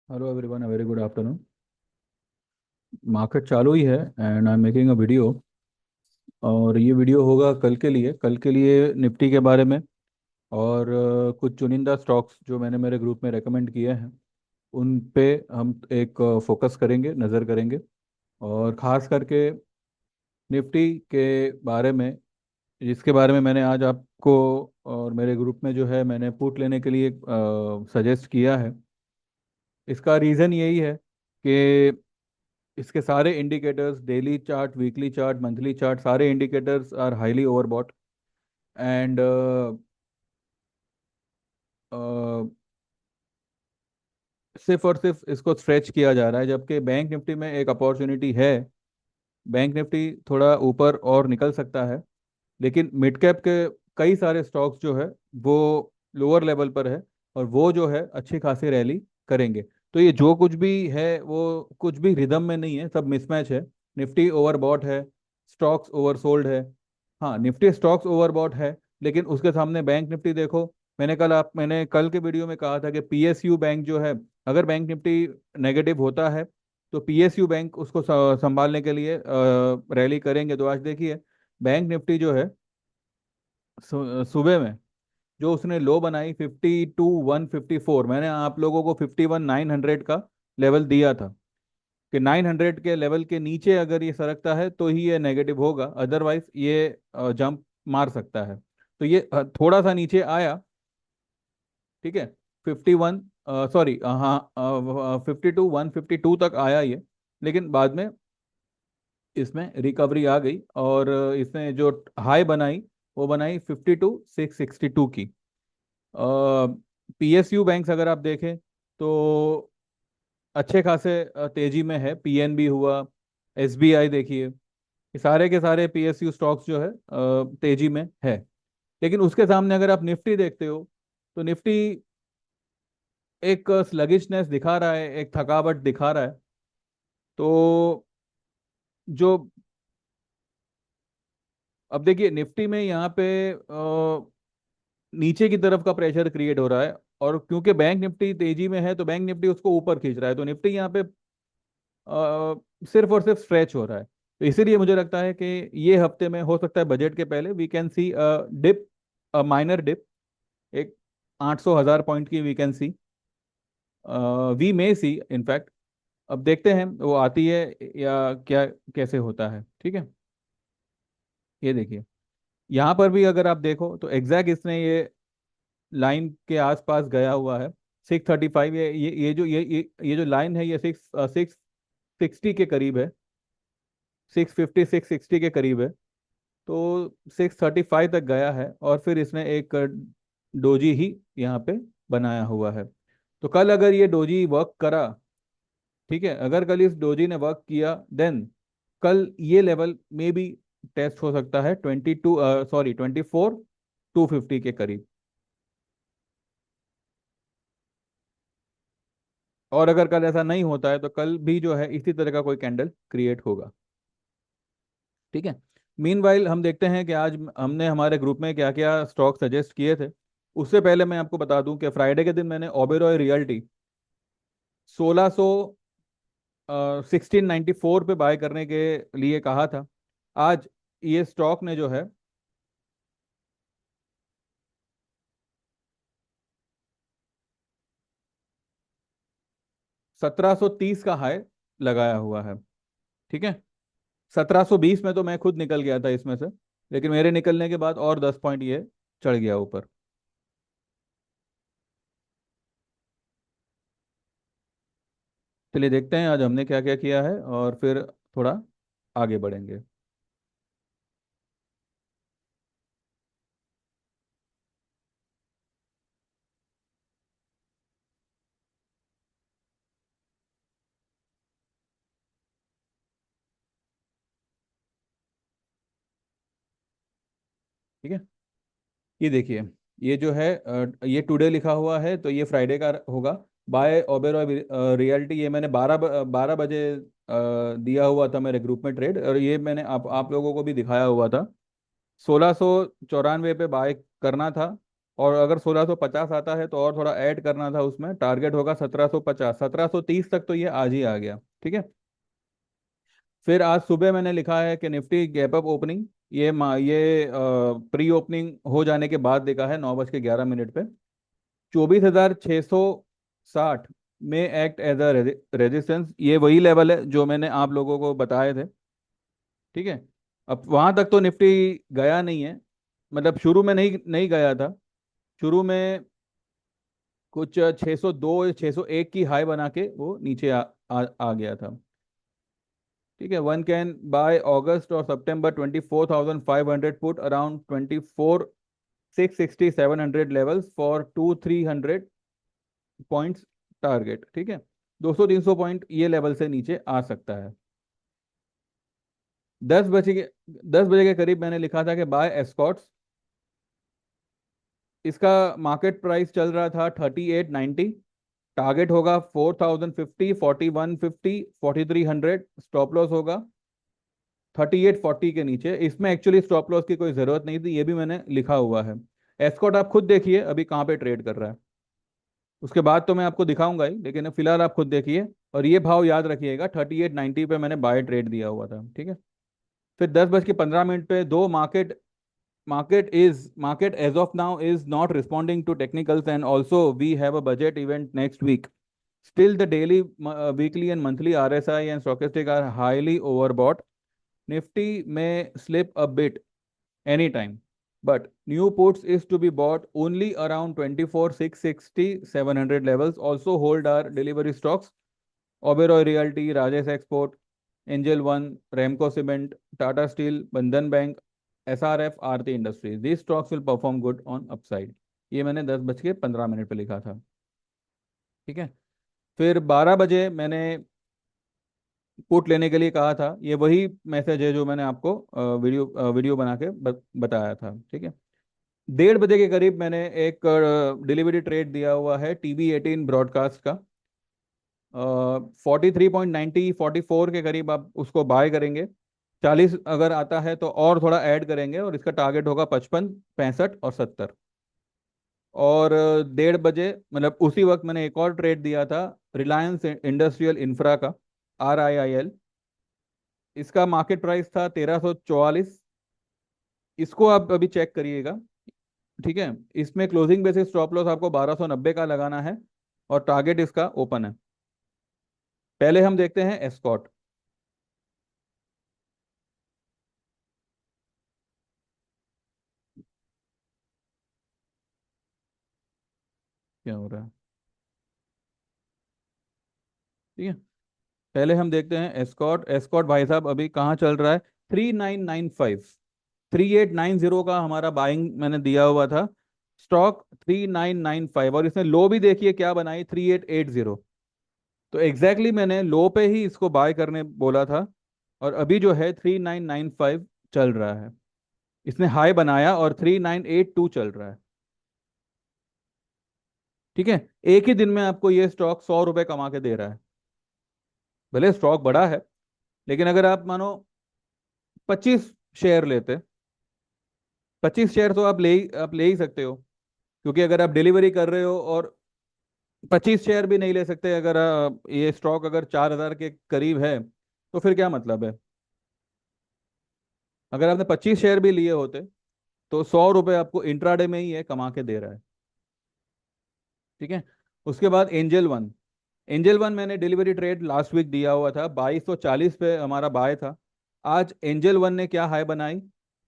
Hello everyone, very good afternoon. Market चालू ही है and I am making a video. और ये वीडियो होगा कल के लिए निफ्टी के बारे में। और कुछ चुनिंदा स्टॉक्स जो मैंने मेरे ग्रुप में रेकमेंड किए हैं उन पे हम एक फोकस करेंगे, नज़र करेंगे। और ख़ास करके निफ्टी के बारे में, जिसके बारे में मैंने आज आपको और मेरे ग्रुप में जो है मैंने पुट लेने के लिए सजेस्ट किया है। इसका रीज़न यही है कि इसके सारे indicators, daily chart, weekly chart, monthly chart, सारे indicators are highly overbought. And सिर्फ और सिर्फ इसको स्ट्रेच किया जा रहा है, जबकि बैंक निफ्टी में एक अपॉर्चुनिटी है। बैंक निफ्टी थोड़ा ऊपर और निकल सकता है, लेकिन मिड कैप के कई सारे स्टॉक्स जो है वो लोअर लेवल पर है, और वो जो है अच्छी खासी रैली करेंगे। तो ये जो कुछ भी है वो कुछ भी रिदम में नहीं है, सब मिसमैच है। निफ्टी ओवरबॉट है, स्टॉक्स ओवरसोल्ड है। हाँ, निफ्टी स्टॉक्स ओवरबॉट है, लेकिन उसके सामने बैंक निफ्टी देखो। मैंने कल के वीडियो में कहा था कि पीएसयू बैंक जो है, अगर बैंक निफ्टी नेगेटिव होता है तो पीएसयू बैंक उसको संभालने के लिए रैली करेंगे। तो आज देखिए, बैंक निफ्टी जो है सुबह में जो उसने लो बनाई 52,154, मैंने आप लोगों को 51,900 का लेवल दिया था कि 900 के लेवल के नीचे अगर ये सरकता है तो ही ये नेगेटिव होगा, अदरवाइज ये जंप मार सकता है। तो ये थोड़ा सा नीचे आया, ठीक है। 51, सॉरी, हाँ, 52,152 तक आया ये, लेकिन बाद में इसमें रिकवरी आ गई, और इसने जो हाई बनाई वो बनाई 52,662 की। पीएसयू बैंक्स अगर आप देखें तो अच्छे खासे तेजी में है। पीएनबी हुआ, एसबीआई देखिए, ये सारे के सारे पीएसयू स्टॉक्स जो है तेजी में है। लेकिन उसके सामने अगर आप निफ्टी देखते हो तो निफ्टी एक स्लगिशनेस दिखा रहा है, एक थकावट दिखा रहा है। तो जो अब देखिए निफ्टी में यहाँ पे नीचे की तरफ का प्रेशर क्रिएट हो रहा है, और क्योंकि बैंक निफ्टी तेजी में है तो बैंक निफ्टी उसको ऊपर खींच रहा है, तो निफ्टी यहाँ पे सिर्फ और सिर्फ स्ट्रेच हो रहा है। तो इसीलिए मुझे लगता है कि ये हफ्ते में हो सकता है बजट के पहले we can see dip, minor dip, एक 800 हजार पॉइंट की we can see, we may see in fact. अब देखते हैं वो आती है या क्या, कैसे होता है, ठीक है। ये देखिए, यहाँ पर भी अगर आप देखो तो एग्जैक्ट इसने ये लाइन के आसपास गया हुआ है। 635, ये जो ये जो लाइन है ये 660 के करीब है, 650 660 के करीब है। तो 635 तक गया है, और फिर इसने एक डोजी ही यहाँ पे बनाया हुआ है। तो कल अगर ये डोजी वर्क करा, ठीक है, अगर कल इस डोजी ने वर्क किया, देन कल ये लेवल में भी टेस्ट हो सकता है 22, सॉरी 24,250 के करीब। और अगर कल ऐसा नहीं होता है तो कल भी जो है इसी तरह का कोई कैंडल क्रिएट होगा, ठीक है। मीनवाइल हम देखते हैं कि आज हमने हमारे ग्रुप में क्या क्या स्टॉक सजेस्ट किए थे। उससे पहले मैं आपको बता दूं कि फ्राइडे के दिन मैंने ओबेरॉय रियल्टी 1694 पे बाय करने के लिए कहा था। आज ये स्टॉक ने जो है 1730 का हाई लगाया हुआ है, ठीक है। 1720 में तो मैं खुद निकल गया था इसमें से, लेकिन मेरे निकलने के बाद और 10 पॉइंट ये चढ़ गया ऊपर। चलिए देखते हैं आज हमने क्या क्या किया है, और फिर थोड़ा आगे बढ़ेंगे। ठीक है, ये देखिए, ये जो है ये टुडे लिखा हुआ है तो ये फ्राइडे का होगा। बाय ओबेरॉय रियल्टी, ये मैंने 12 बजे दिया हुआ था मेरे ग्रुप में ट्रेड, और ये मैंने आप लोगों को भी दिखाया हुआ था। 1694 पे बाय करना था, और अगर 1650 आता है तो और थोड़ा ऐड करना था उसमें, टारगेट होगा 1750, 1730 तक तो ये आज ही आ गया। ठीक है। फिर आज सुबह मैंने लिखा है कि निफ्टी गैप अप ओपनिंग, ये प्री ओपनिंग हो जाने के बाद देखा है 9:11 पे 24,660 में एक्ट एज अ रेजिस्टेंस। ये वही लेवल है जो मैंने आप लोगों को बताए थे। ठीक है। अब वहां तक तो निफ्टी गया नहीं है, मतलब शुरू में नहीं नहीं गया था। शुरू में कुछ 602 601 की हाई बना के वो नीचे आ गया था। ठीक है। वन कैन बाय अगस्त और सितंबर 24,500 put around 24,660 700 levels for 2 300 points target. ठीक है। 200 300 पॉइंट ये लेवल से नीचे आ सकता है। 10 बजे के करीब मैंने लिखा था कि बाय एस्कॉर्ट्स। इसका मार्केट प्राइस चल रहा था 3890, टारगेट होगा 4050, 4150, 4300, स्टॉप लॉस होगा 3840 के नीचे। इसमें एक्चुअली स्टॉप लॉस की कोई जरूरत नहीं थी, ये भी मैंने लिखा हुआ है। एस्कॉर्ट आप खुद देखिए अभी कहाँ पे ट्रेड कर रहा है, उसके बाद तो मैं आपको दिखाऊंगा ही, लेकिन फिलहाल आप खुद देखिए। और ये भाव याद रखिएगा, 3890 पे मैंने बाय ट्रेड दिया हुआ था। ठीक है। फिर 10:15 पे दो market as of now is not responding to technicals, and also we have a budget event next week. Still the daily, weekly and monthly RSI and stochastic are highly overbought. Nifty may slip a bit anytime, but new puts is to be bought only around 24,660 700 levels. Also hold our delivery stocks: Oberoi Realty, Rajesh Export, Angel One, Ramco Cement, Tata Steel, Bandhan Bank, SRF, Aarti industries. these stocks will perform good on upside। ये मैंने 10:15 पे लिखा था। ठीक है। फिर 12 बजे मैंने पुट लेने के लिए कहा था, ये वही मैसेज है जो मैंने आपको वीडियो बना के बताया था। ठीक है। 1:30 बजे के करीब मैंने एक डिलीवरी ट्रेड दिया हुआ है TV18 ब्रॉडकास्ट का। 43.90 44 के करीब आप उसको बाय करेंगे। 40 अगर आता है तो और थोड़ा ऐड करेंगे, और इसका टारगेट होगा 55 65 और 70। और 1:30 बजे मतलब उसी वक्त मैंने एक और ट्रेड दिया था रिलायंस इंडस्ट्रियल इंफ्रा का, RIIL। इसका मार्केट प्राइस था 1344। इसको आप अभी चेक करिएगा। ठीक है। इसमें क्लोजिंग बेसिस स्टॉप लॉस आपको 1290 का लगाना है, और टारगेट इसका ओपन है। पहले हम देखते हैं एस्कॉट क्या हो रहा है। ठीक है। पहले हम देखते हैं एस्कॉट। एस्कॉट भाई साहब अभी कहाँ चल रहा है? 3995, 3890 का हमारा बाइंग मैंने दिया हुआ था स्टॉक, 3995। और इसने लो भी देखिए क्या बनाई, 3880। तो एग्जैक्टली exactly मैंने लो पे ही इसको बाय करने बोला था, और अभी जो है 3995 चल रहा है। इसने हाई बनाया और 3982 चल रहा है। ठीक है। एक ही दिन में आपको ये स्टॉक 100 रुपए कमा के दे रहा है। भले स्टॉक बड़ा है, लेकिन अगर आप मानो 25 शेयर लेते, 25 शेयर तो आप ले ही सकते हो, क्योंकि अगर आप डिलीवरी कर रहे हो। और 25 शेयर भी नहीं ले सकते अगर ये स्टॉक अगर 4,000 के करीब है, तो फिर क्या मतलब है? अगर आपने 25 शेयर भी लिए होते तो 100 रुपए आपको इंट्राडे में ही ये कमा के दे रहा है। ठीक है। उसके बाद एंजल वन। एंजल वन मैंने डिलीवरी ट्रेड लास्ट वीक दिया हुआ था, 2240 पे हमारा बाय था। आज एंजल वन ने क्या हाई बनाई?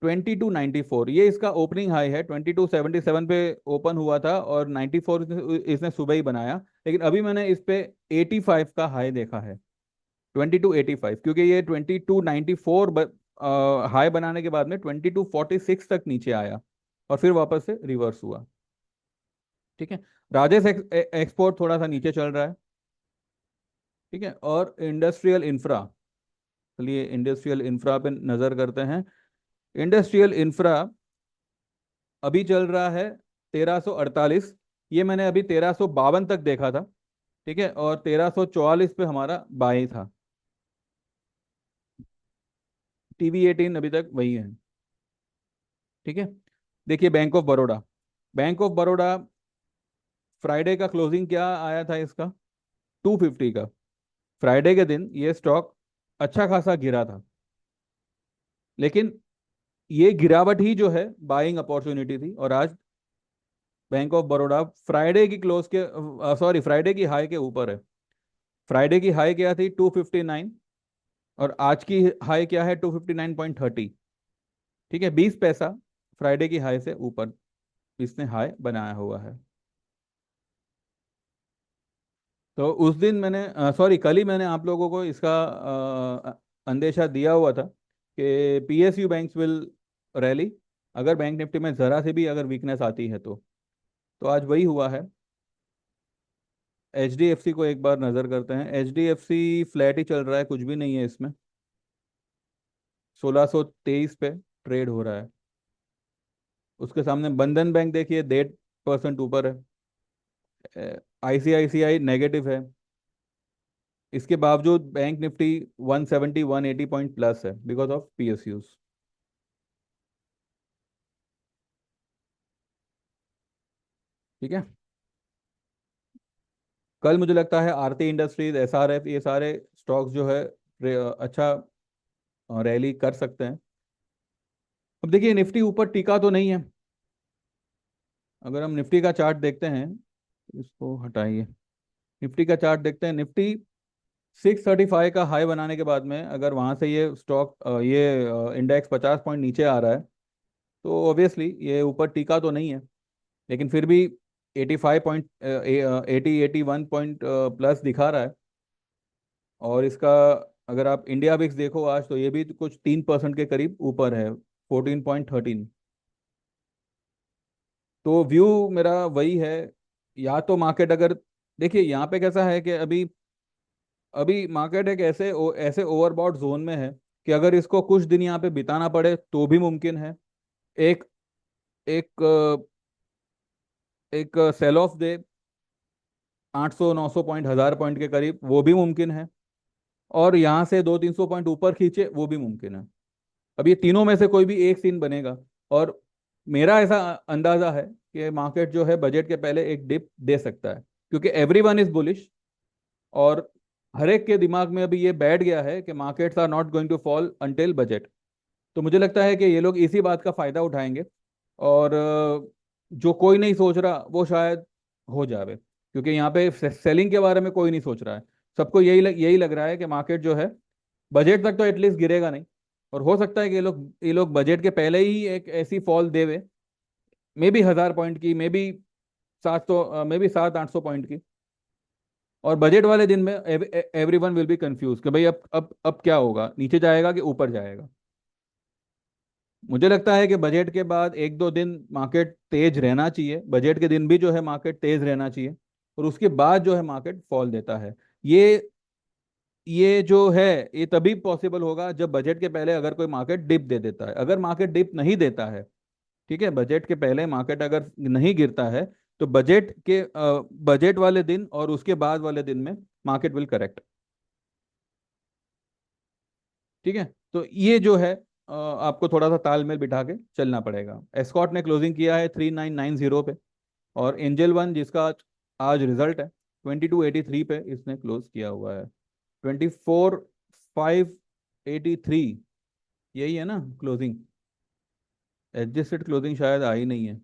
2294। ये इसका ओपनिंग हाई है, 2277 पे ओपन हुआ था, और 94 इसने सुबह ही बनाया। लेकिन अभी मैंने इस पे 85 का हाई देखा है, 2285, क्योंकि ये 2294 हाई बनाने के बाद में 2246 तक नीचे आया, और फिर वापस से रिवर्स हुआ। ठीक है। राजेश एक्सपोर्ट थोड़ा सा नीचे चल रहा है। ठीक है। और इंडस्ट्रियल इंफ्रा, चलिए इंडस्ट्रियल इंफ्रा पे नजर करते हैं। इंडस्ट्रियल इंफ्रा अभी चल रहा है 1348। ये मैंने अभी 1352 तक देखा था। ठीक है। और 1344 पे हमारा बाई था। TV18 अभी तक वही है। ठीक है। देखिए bank of Baroda, bank of Baroda Friday का क्लोजिंग क्या आया था इसका, 250 का। फ्राइडे के दिन ये स्टॉक अच्छा खासा गिरा था, लेकिन ये गिरावट ही जो है बाइंग अपॉर्चुनिटी थी। और आज बैंक ऑफ बड़ौदा फ्राइडे की क्लोज के, सॉरी, फ्राइडे की हाई के ऊपर है। फ्राइडे की हाई क्या थी, 259, और आज की हाई क्या है, 259.30। ठीक है, 20 पैसा फ्राइडे की हाई से ऊपर इसने हाई बनाया हुआ है। तो उस दिन मैंने, सॉरी, कल ही मैंने आप लोगों को इसका अंदेशा दिया हुआ था कि पीएसयू बैंक्स विल रैली, अगर बैंक निफ्टी में जरा से भी अगर वीकनेस आती है तो आज वही हुआ है। एचडीएफसी को एक बार नजर करते हैं। एचडीएफसी फ्लैट ही चल रहा है, कुछ भी नहीं है इसमें। 1623 पे ट्रेड हो रहा है। उसके सामने बंधन बैंक देखिए, 1.5% ऊपर है। आईसीआईसीआई नेगेटिव है। इसके बावजूद बैंक निफ्टी 170 180 पॉइंट प्लस है बिकॉज ऑफ पीएसयूज। ठीक है। कल मुझे लगता है आरती इंडस्ट्रीज, एसआरएफ, ये सारे स्टॉक्स जो है अच्छा रैली कर सकते हैं। अब देखिए निफ्टी ऊपर टिका तो नहीं है। अगर हम निफ्टी का चार्ट देखते हैं, इसको हटाइए, निफ्टी का चार्ट देखते हैं। निफ्टी 635 का हाई बनाने के बाद में अगर वहां से ये स्टॉक, ये इंडेक्स 50 पॉइंट नीचे आ रहा है, तो ऑब्वियसली ये ऊपर टिका तो नहीं है, लेकिन फिर भी 85 पॉइंट, 81 पॉइंट प्लस दिखा रहा है। और इसका अगर आप इंडिया विक्स देखो आज, तो ये भी कुछ 3% के करीब ऊपर है, 14.13। तो व्यू मेरा वही है। या तो मार्केट अगर, देखिए यहाँ पे कैसा है कि अभी अभी मार्केट एक ऐसे ओवरबॉट जोन में है कि अगर इसको कुछ दिन यहाँ पे बिताना पड़े तो भी मुमकिन है। एक एक एक सेल ऑफ दे 800 900 पॉइंट, 1000 पॉइंट के करीब, वो भी मुमकिन है। और यहाँ से 200 300 पॉइंट ऊपर खींचे, वो भी मुमकिन है। अब ये तीनों में से कोई भी एक सीन बनेगा। और मेरा ऐसा अंदाजा है कि मार्केट जो है बजट के पहले एक डिप दे सकता है, क्योंकि एवरीवन इज बुलिश। और हर एक के दिमाग में अभी ये बैठ गया है कि markets are not going to fall until budget. तो मुझे लगता है कि ये लोग इसी बात का फायदा उठाएंगे। और जो कोई नहीं सोच रहा वो शायद हो जावे, क्योंकि यहाँ पे सेलिंग के बारे में कोई नहीं सोच रहा है। सबको यही लग रहा है कि मार्केट जो है बजट तक तो एटलीस्ट गिरेगा नहीं। और हो सकता है कि ये लोग बजट के पहले ही एक ऐसी फॉल देवे, मे बी 1000 पॉइंट की, may be 700, may be 700 800 point की। और बजट वाले दिन में एवरीवन विल बी कंफ्यूज कि भाई अब क्या होगा, नीचे जाएगा कि ऊपर जाएगा। मुझे लगता है कि बजट के बाद 1 2 दिन मार्केट तेज रहना चाहिए, बजट के दिन भी जो है मार्केट तेज रहना चाहिए। और उसके बाद जो है मार्केट फॉल देता है। ये ये जो है, ये तभी पॉसिबल होगा जब बजट के पहले अगर कोई मार्केट डिप दे देता है। अगर मार्केट डिप नहीं देता है, ठीक है, बजट के पहले मार्केट अगर नहीं गिरता है, तो बजट वाले दिन और उसके बाद वाले दिन में मार्केट विल करेक्ट। ठीक है। तो ये जो है आपको थोड़ा सा तालमेल बिठा के चलना पड़ेगा। एस्कॉट ने क्लोजिंग किया है 3990 पे। और एंजल वन, जिसका आज रिजल्ट है, 2283 पे इसने क्लोज किया हुआ है। 24583, यही है ना क्लोजिंग। एडजस्टेड क्लोजिंग शायद आई नहीं है,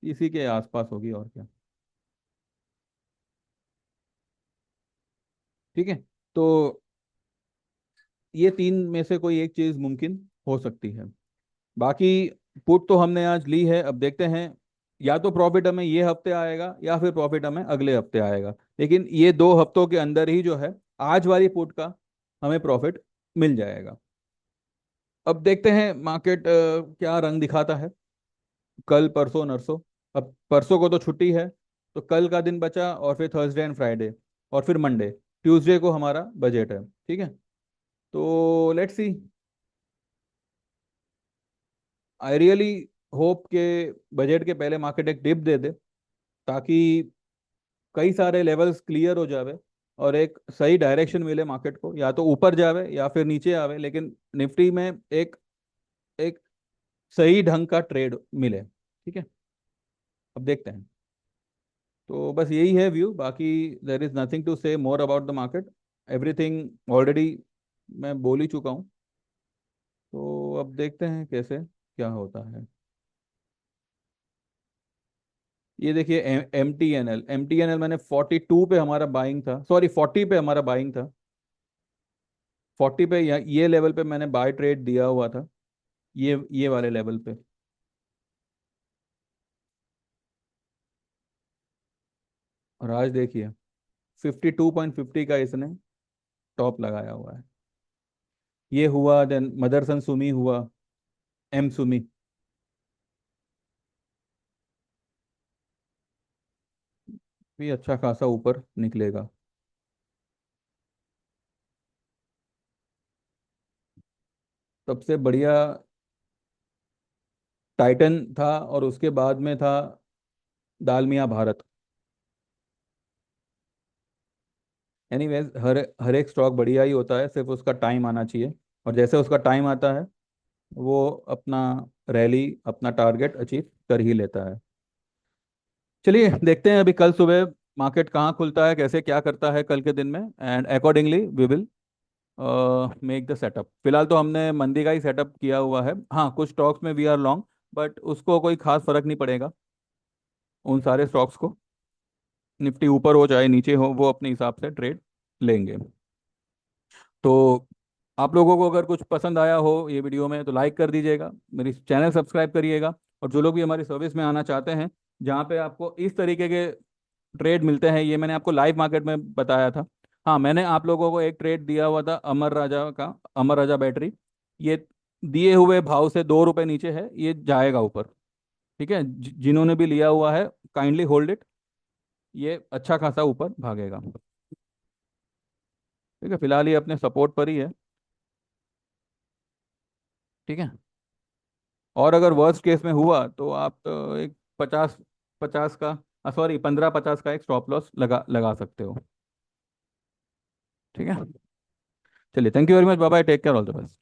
इसी के आसपास होगी और क्या। ठीक है। तो ये तीन में से कोई एक चीज मुमकिन हो सकती है। बाकी पुट तो हमने आज ली है, अब देखते हैं, या तो प्रॉफिट हमें ये हफ्ते आएगा या फिर प्रॉफिट हमें अगले हफ्ते आएगा। लेकिन ये 2 हफ्तों के अंदर ही जो है आज वाली पुट का हमें प्रॉफिट मिल जाएगा। अब देखते हैं मार्केट क्या रंग दिखाता है, कल परसों नरसों। अब परसों को तो छुट्टी है, तो कल का दिन बचा, और फिर थर्सडे एंड फ्राइडे, और फिर मंडे ट्यूसडे को हमारा बजट है। ठीक है। तो let's see. I really hope के बजट के पहले मार्केट एक डिप दे दे, ताकि कई सारे लेवल्स क्लियर हो जावे और एक सही डायरेक्शन मिले मार्केट को, या तो ऊपर जावे या फिर नीचे आवे, लेकिन निफ्टी में एक एक सही ढंग का ट्रेड मिले। ठीक है, अब देखते हैं। तो बस यही है व्यू, बाकी देर इज नथिंग टू से more about the market, everything already मैं बोल ही चुका हूँ। तो अब देखते हैं कैसे क्या होता है। ये देखिए एम टी एन एल मैंने 42 पे हमारा बाइंग था, सॉरी 40 पे हमारा बाइंग था। 40 पे ये लेवल पे मैंने बाय ट्रेड दिया हुआ था, ये वाले लेवल पे। और आज देखिए 52.50 का इसने टॉप लगाया हुआ है। ये हुआ, देन मदरसन सुमी हुआ, एम सुमी भी अच्छा खासा ऊपर निकलेगा। सबसे बढ़िया टाइटन था, और उसके बाद में था दालमिया भारत। एनीवेज, हर हर एक स्टॉक बढ़िया ही होता है, सिर्फ उसका टाइम आना चाहिए। और जैसे उसका टाइम आता है, वो अपना रैली, अपना टारगेट अचीव कर ही लेता है। चलिए देखते हैं अभी कल सुबह मार्केट कहाँ खुलता है, कैसे क्या करता है कल के दिन में, and accordingly we will make the setup. फिलहाल तो हमने मंदी का ही सेटअप किया हुआ है। हाँ, कुछ स्टॉक्स में वी आर लॉन्ग, बट उसको कोई खास फर्क नहीं पड़ेगा उन सारे स्टॉक्स को। निफ्टी ऊपर हो चाहे नीचे हो, वो अपने हिसाब से ट्रेड लेंगे। तो आप लोगों को अगर कुछ पसंद आया हो ये वीडियो में तो लाइक कर दीजिएगा, मेरी चैनल सब्सक्राइब करिएगा। और जो लोग भी हमारी सर्विस में आना चाहते हैं, जहाँ पे आपको इस तरीके के ट्रेड मिलते हैं, ये मैंने आपको लाइव मार्केट में बताया था। हाँ, मैंने आप लोगों को एक ट्रेड दिया हुआ था अमर राजा का, अमर राजा बैटरी। ये दिए हुए भाव से 2 रुपए नीचे है, ये जाएगा ऊपर। ठीक है, जिन्होंने भी लिया हुआ है काइंडली होल्ड इट, ये अच्छा खासा ऊपर भागेगा। ठीक है, फिलहाल ये अपने सपोर्ट पर ही है। ठीक है, और अगर वर्स्ट केस में हुआ तो आप एक 50 50 का, सॉरी 15-50 का एक स्टॉप लॉस लगा लगा सकते हो। ठीक है, चलिए, thank you very much, bye bye, take care, all the best.